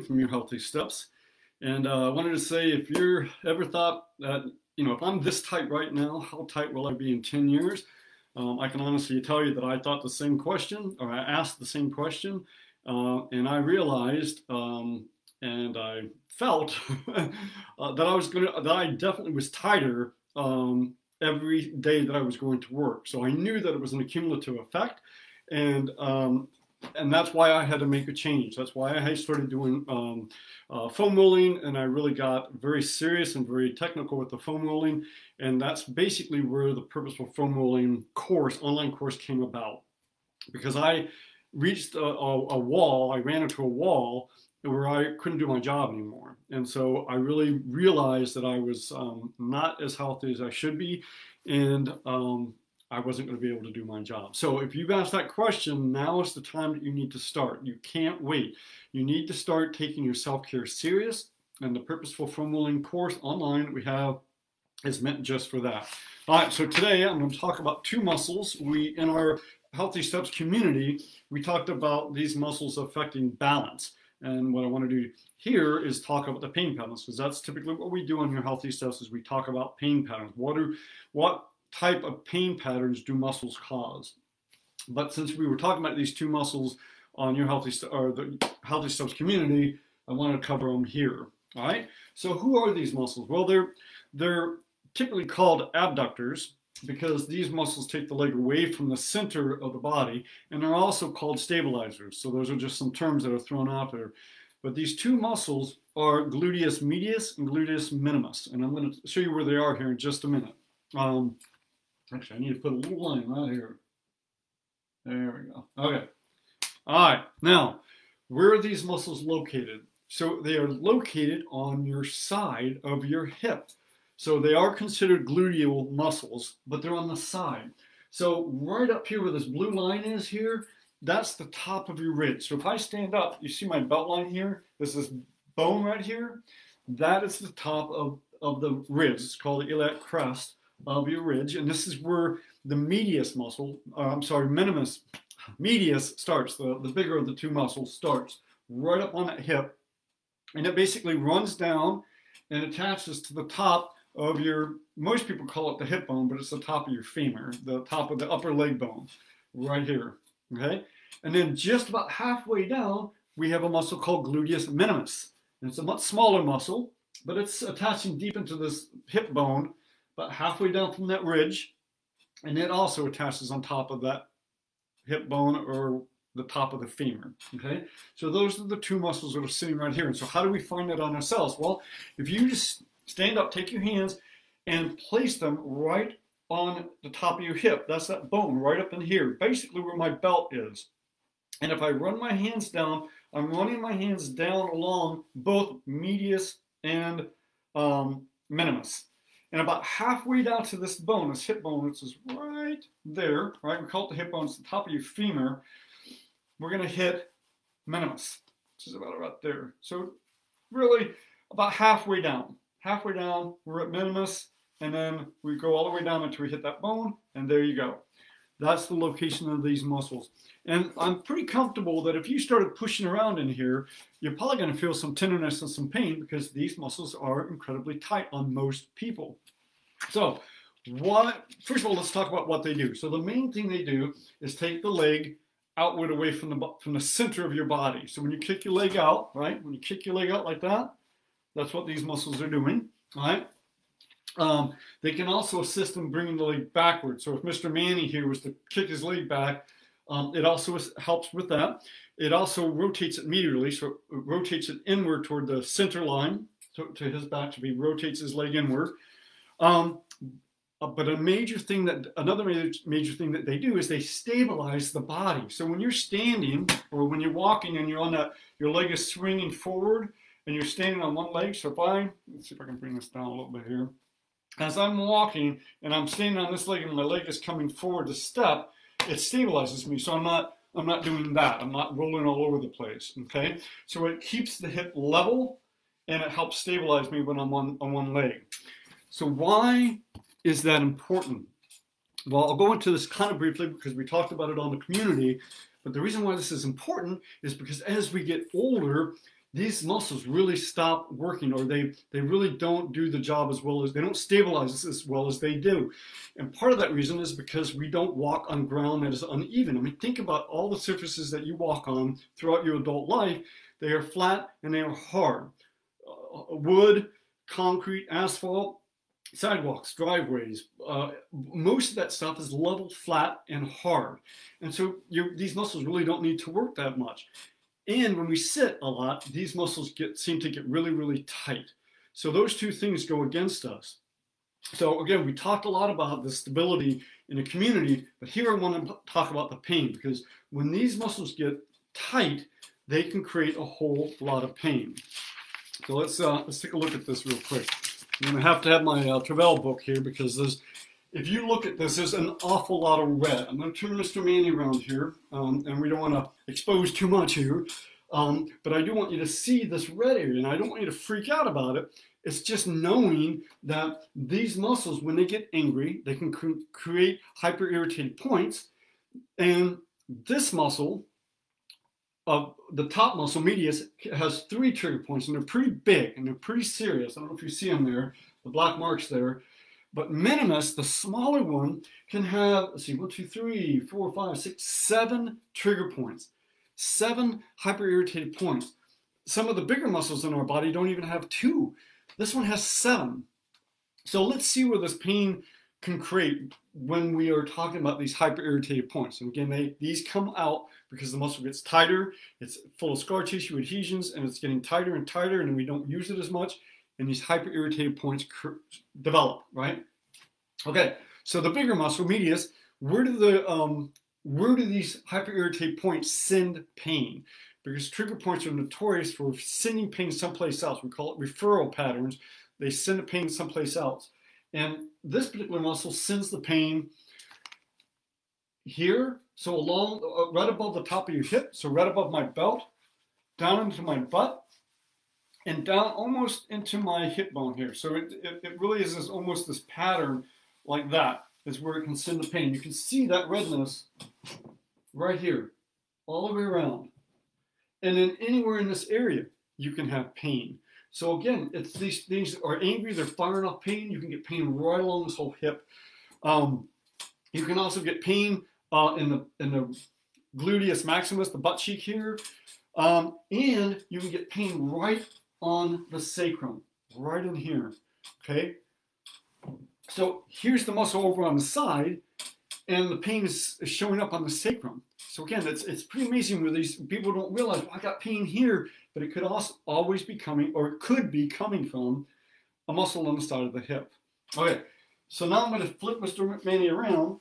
From Your Healthy Steps. And I wanted to say, if you're ever thought that, if I'm this tight right now, how tight will I be in 10 years? I can honestly tell you that I thought the same question, or I asked the same question, and I realized and I felt that I definitely was tighter every day that I was going to work. So I knew that it was an accumulative effect, and that's why I had to make a change. That's why I started doing foam rolling, and I really got very serious and very technical with the foam rolling. And that's basically where the Purposeful Foam Rolling course, online course, came about. Because I reached a wall, I ran into a wall where I couldn't do my job anymore. And so I really realized that I was not as healthy as I should be, and I wasn't going to be able to do my job. So if you've asked that question, now is the time that you need to start. You can't wait. You need to start taking your self-care serious, and the Purposeful Foam Rolling course online that we have is meant just for that. All right, so today I'm going to talk about two muscles. In our Healthy Steps community, we talked about these muscles affecting balance. And what I want to do here is talk about the pain patterns, because that's typically what we do on Your Healthy Steps, is we talk about pain patterns. What type of pain patterns do muscles cause? But since we were talking about these two muscles on Your the Healthy Steps community, I want to cover them here. All right. So who are these muscles? Well, they're typically called abductors, because these muscles take the leg away from the center of the body, and they're also called stabilizers. So those are just some terms that are thrown out there. But these two muscles are gluteus medius and gluteus minimus, and I'm going to show you where they are here in just a minute. Actually, I need to put a little line right here. There we go. Okay. All right. Now, where are these muscles located? So they are located on your side of your hip. So they are considered gluteal muscles, but they're on the side. So right up here where this blue line is here, that's the top of your ridge. So if I stand up, you see my belt line here? There's this bone right here. That is the top of the ridge. It's called the iliac crest of your ridge. And this is where the medius muscle, medius starts. The bigger of the two muscles starts right up on that hip. And it basically runs down and attaches to the top of most people call it the hip bone, but it's the top of your femur, the top of the upper leg bone, right here, okay? And then just about halfway down, we have a muscle called gluteus minimus. And it's a much smaller muscle, but it's attaching deep into this hip bone, about halfway down from that ridge, and it also attaches on top of that hip bone or the top of the femur, okay? So those are the two muscles that are sitting right here. And so how do we find that on ourselves? Well, if you just stand up, take your hands, and place them right on the top of your hip. That's that bone right up in here, basically where my belt is. And if I run my hands down, I'm running my hands down along both medius and minimus. And about halfway down to this bone, this hip bone, which is right there, right? We call it the hip bone, it's the top of your femur. We're going to hit minimus, which is about right there. So really about halfway down. Halfway down, we're at minimus, and then we go all the way down until we hit that bone, and there you go. That's the location of these muscles. And I'm pretty comfortable that if you started pushing around in here, you're probably going to feel some tenderness and some pain, because these muscles are incredibly tight on most people. So first of all, let's talk about what they do. So the main thing they do is take the leg outward away from the center of your body. So when you kick your leg out, right? When you kick your leg out like that, that's what these muscles are doing, all right? They can also assist in bringing the leg backward. So if Mr. Manny here was to kick his leg back, it also helps with that. It also rotates it medially, so it rotates it inward toward the center line to his back, so he rotates his leg inward. But another major thing that they do is they stabilize the body. So when you're standing or when you're walking and you're on your leg is swinging forward, and you're standing on one leg. So let's see if I can bring this down a little bit here. As I'm walking and I'm standing on this leg and my leg is coming forward to step, it stabilizes me. So I'm not doing that. I'm not rolling all over the place, okay? So it keeps the hip level, and it helps stabilize me when I'm on one leg. So why is that important? Well, I'll go into this kind of briefly because we talked about it on the community, but the reason why this is important is because as we get older, these muscles really stop working, or they really don't do the job as well as, they don't stabilize as well as they do. And part of that reason is because we don't walk on ground that is uneven. I mean, think about all the surfaces that you walk on throughout your adult life. They are flat and they are hard. Wood, concrete, asphalt, sidewalks, driveways, most of that stuff is level, flat, and hard. And so these muscles really don't need to work that much. And when we sit a lot, these muscles seem to get really, really tight. So those two things go against us. So again, we talked a lot about the stability in a community, but here I want to talk about the pain, because when these muscles get tight, they can create a whole lot of pain. So let's take a look at this real quick. I'm going to have my Travell book here, because if you look at this, there's an awful lot of red. I'm going to turn Mr. Manny around here, and we don't want to expose too much here, but I do want you to see this red area, and I don't want you to freak out about it. It's just knowing that these muscles, when they get angry, they can create hyper-irritated points, and this muscle, the top muscle, medius, has 3 trigger points, and they're pretty big, and they're pretty serious. I don't know if you see them there, the black marks there. But minimus, the smaller one, can have, let's see, 1, 2, 3, 4, 5, 6, 7 trigger points. 7 hyper-irritated points. Some of the bigger muscles in our body don't even have 2. This one has 7. So let's see where this pain can create when we are talking about these hyper-irritated points. And again, these come out because the muscle gets tighter, it's full of scar tissue adhesions, and it's getting tighter and tighter, and we don't use it as much, and these hyper-irritated points develop, right? Okay, so the bigger muscle, medius, where do these hyper-irritated points send pain? Because trigger points are notorious for sending pain someplace else. We call it referral patterns. They send the pain someplace else. And this particular muscle sends the pain here, so along, right above the top of your hip, so right above my belt, down into my butt, and down almost into my hip bone here. So it really is almost this pattern like that is where it can send the pain. You can see that redness right here, all the way around. And then anywhere in this area, you can have pain. So again, it's these things are angry, they're firing off pain. You can get pain right along this whole hip. You can also get pain in the gluteus maximus, the butt cheek here. And you can get pain right on the sacrum, right in here, okay? So here's the muscle over on the side, and the pain is showing up on the sacrum. So again, it's pretty amazing where these people don't realize, well, I got pain here, but it could also always be coming, or it could be coming from a muscle on the side of the hip. Okay, so now I'm going to flip Mr. Manny around,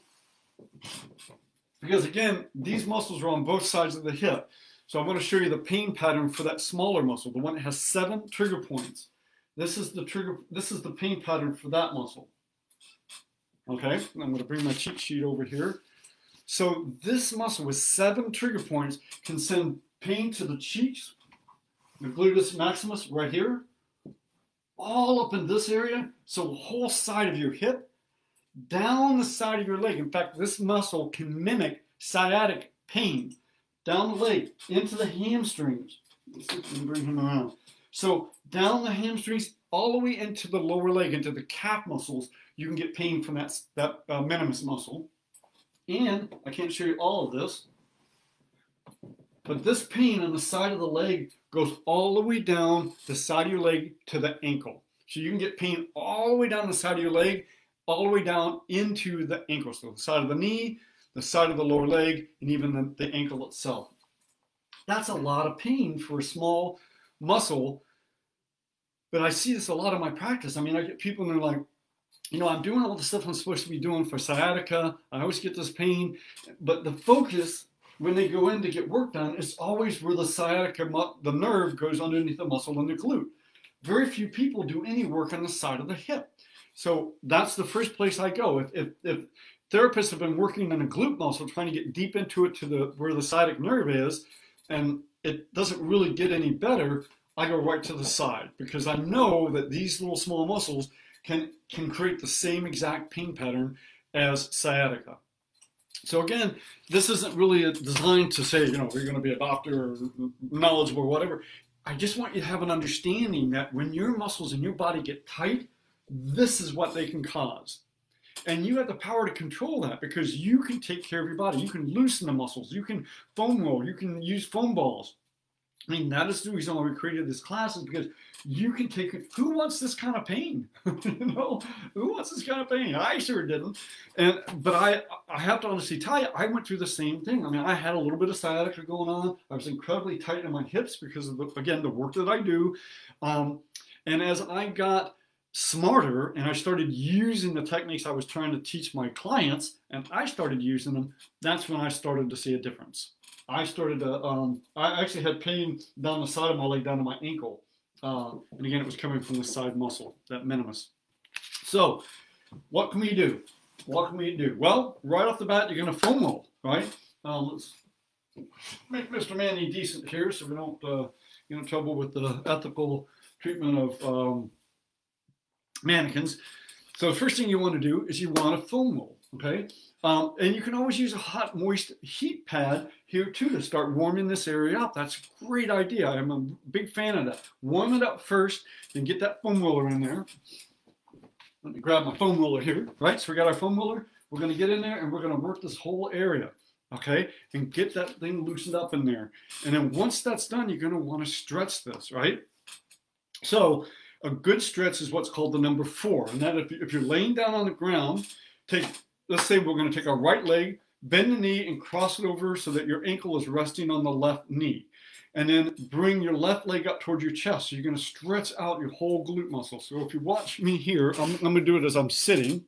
because again, these muscles are on both sides of the hip. So I'm going to show you the pain pattern for that smaller muscle, the one that has 7 trigger points. This is the pain pattern for that muscle. Okay, I'm going to bring my cheat sheet over here. So this muscle with 7 trigger points can send pain to the cheeks, the gluteus maximus right here, all up in this area, so the whole side of your hip, down the side of your leg. In fact, this muscle can mimic sciatic pain down the leg, into the hamstrings. Let's see if we can bring him around. So down the hamstrings, all the way into the lower leg, into the calf muscles, you can get pain from that minimus muscle. And I can't show you all of this, but this pain on the side of the leg goes all the way down the side of your leg to the ankle. So you can get pain all the way down the side of your leg, all the way down into the ankle. So the side of the knee, the side of the lower leg, and even the ankle itself. That's a lot of pain for a small muscle, but I see this a lot in my practice. I mean, I get people and they're like, you know, I'm doing all the stuff I'm supposed to be doing for sciatica. I always get this pain, but the focus when they go in to get work done is always where the sciatica, the nerve goes underneath the muscle in the glute. Very few people do any work on the side of the hip. So that's the first place I go. If therapists have been working on a glute muscle, trying to get deep into it to where the sciatic nerve is, and it doesn't really get any better, I go right to the side, because I know that these little small muscles can create the same exact pain pattern as sciatica. So again, this isn't really designed to say, you know, we're going to be a doctor or knowledgeable or whatever. I just want you to have an understanding that when your muscles in your body get tight, this is what they can cause. And you have the power to control that because you can take care of your body. You can loosen the muscles. You can foam roll. You can use foam balls. I mean, that is the reason why we created this class, is because you can take it. Who wants this kind of pain? You know, who wants this kind of pain? I sure didn't. But I have to honestly tell you, I went through the same thing. I mean, I had a little bit of sciatica going on. I was incredibly tight in my hips because of, again, the work that I do. And as I got smarter and I started using the techniques I was trying to teach my clients, and I started using them, that's when I started to see a difference. I started to, I actually had pain down the side of my leg, down to my ankle. And again, it was coming from the side muscle, that minimus. So what can we do? What can we do? Well, right off the bat, you're going to foam roll, right? Let's make Mr. Manny decent here so we don't get in trouble with the ethical treatment of mannequins. So the first thing you want to do is you want to foam roll, okay? And you can always use a hot, moist heat pad here too to start warming this area up. That's a great idea. I'm a big fan of that. Warm it up first, then get that foam roller in there. Let me grab my foam roller here, right? So we got our foam roller. We're going to get in there and we're going to work this whole area, okay? And get that thing loosened up in there. And then once that's done, you're going to want to stretch this, right? So a good stretch is what's called the number 4. And that if you're laying down on the ground, let's say we're going to take our right leg, bend the knee and cross it over so that your ankle is resting on the left knee. And then bring your left leg up towards your chest. So you're going to stretch out your whole glute muscle. So if you watch me here, I'm going to do it as I'm sitting.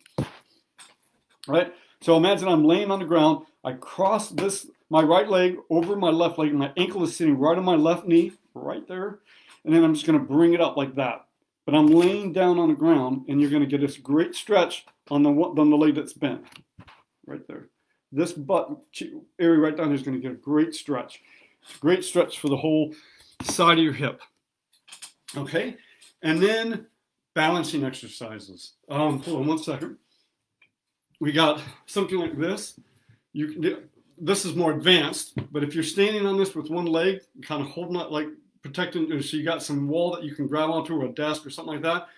Right? So imagine I'm laying on the ground. I cross my right leg over my left leg. And my ankle is sitting right on my left knee, right there. And then I'm just going to bring it up like that. But I'm laying down on the ground, and you're going to get this great stretch on the leg that's bent, right there. This butt area right down here is going to get a great stretch. Great stretch for the whole side of your hip. Okay? And then balancing exercises. Hold on one second. We got something like this. This is more advanced, but if you're standing on this with one leg, kind of holding it like protecting, so you got some wall that you can grab onto, or a desk or something like that.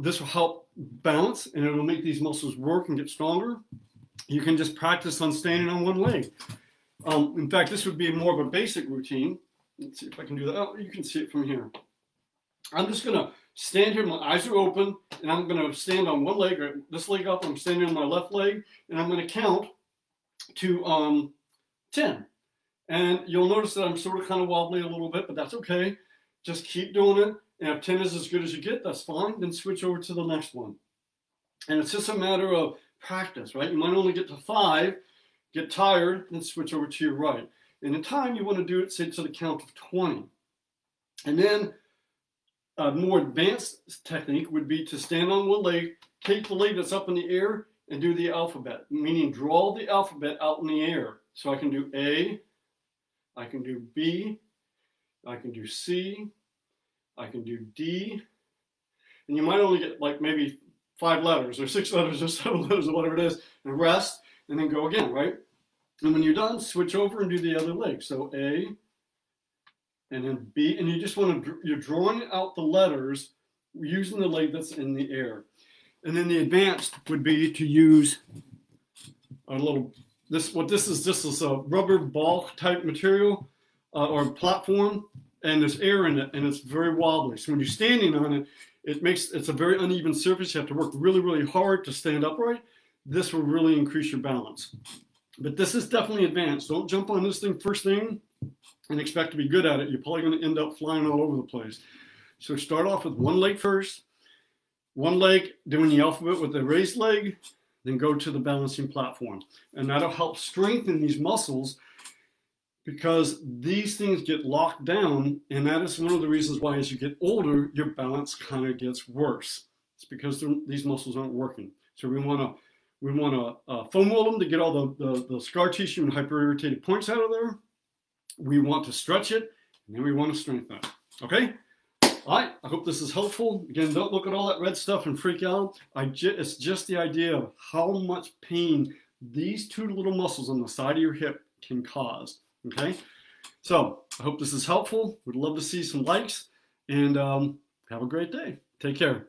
This will help balance, and it'll make these muscles work and get stronger. You can just practice on standing on one leg. In fact, this would be more of a basic routine. Let's see if I can do that. Oh, you can see it from here. I'm just going to stand here. My eyes are open, and I'm going to stand on one leg, or this leg up. I'm standing on my left leg, and I'm going to count to 10. And you'll notice that I'm sort of kind of wobbly a little bit, but that's okay. Just keep doing it. And if 10 is as good as you get, that's fine. Then switch over to the next one. And it's just a matter of practice, right? You might only get to 5, get tired, then switch over to your right. And in time, you want to do it, say, to the count of 20. And then a more advanced technique would be to stand on one leg, take the leg that's up in the air, and do the alphabet, meaning draw the alphabet out in the air. So I can do A, I can do B, I can do C, I can do D, and you might only get like maybe 5 letters or 6 letters or 7 letters or whatever it is, and rest, and then go again, right? And when you're done, switch over and do the other leg. So A, and then B, and you just want to, you're drawing out the letters using the leg that's in the air. And then the advanced would be to use a little, this is a rubber ball type material or platform, and there's air in it, and it's very wobbly. So when you're standing on it, it's a very uneven surface. You have to work really, really hard to stand upright. This will really increase your balance. But this is definitely advanced. Don't jump on this thing first thing and expect to be good at it. You're probably going to end up flying all over the place. So start off with one leg first. One leg, doing the alphabet with the raised leg, then go to the balancing platform. And that'll help strengthen these muscles because these things get locked down, and that is one of the reasons why as you get older, your balance kind of gets worse. It's because these muscles aren't working. So we want to foam roll them to get all the scar tissue and hyper-irritated points out of there. We want to stretch it, and then we want to strengthen it. Okay? All right, I hope this is helpful. Again, don't look at all that red stuff and freak out. It's just the idea of how much pain these 2 little muscles on the side of your hip can cause. Okay? So I hope this is helpful. Would love to see some likes, and have a great day. Take care.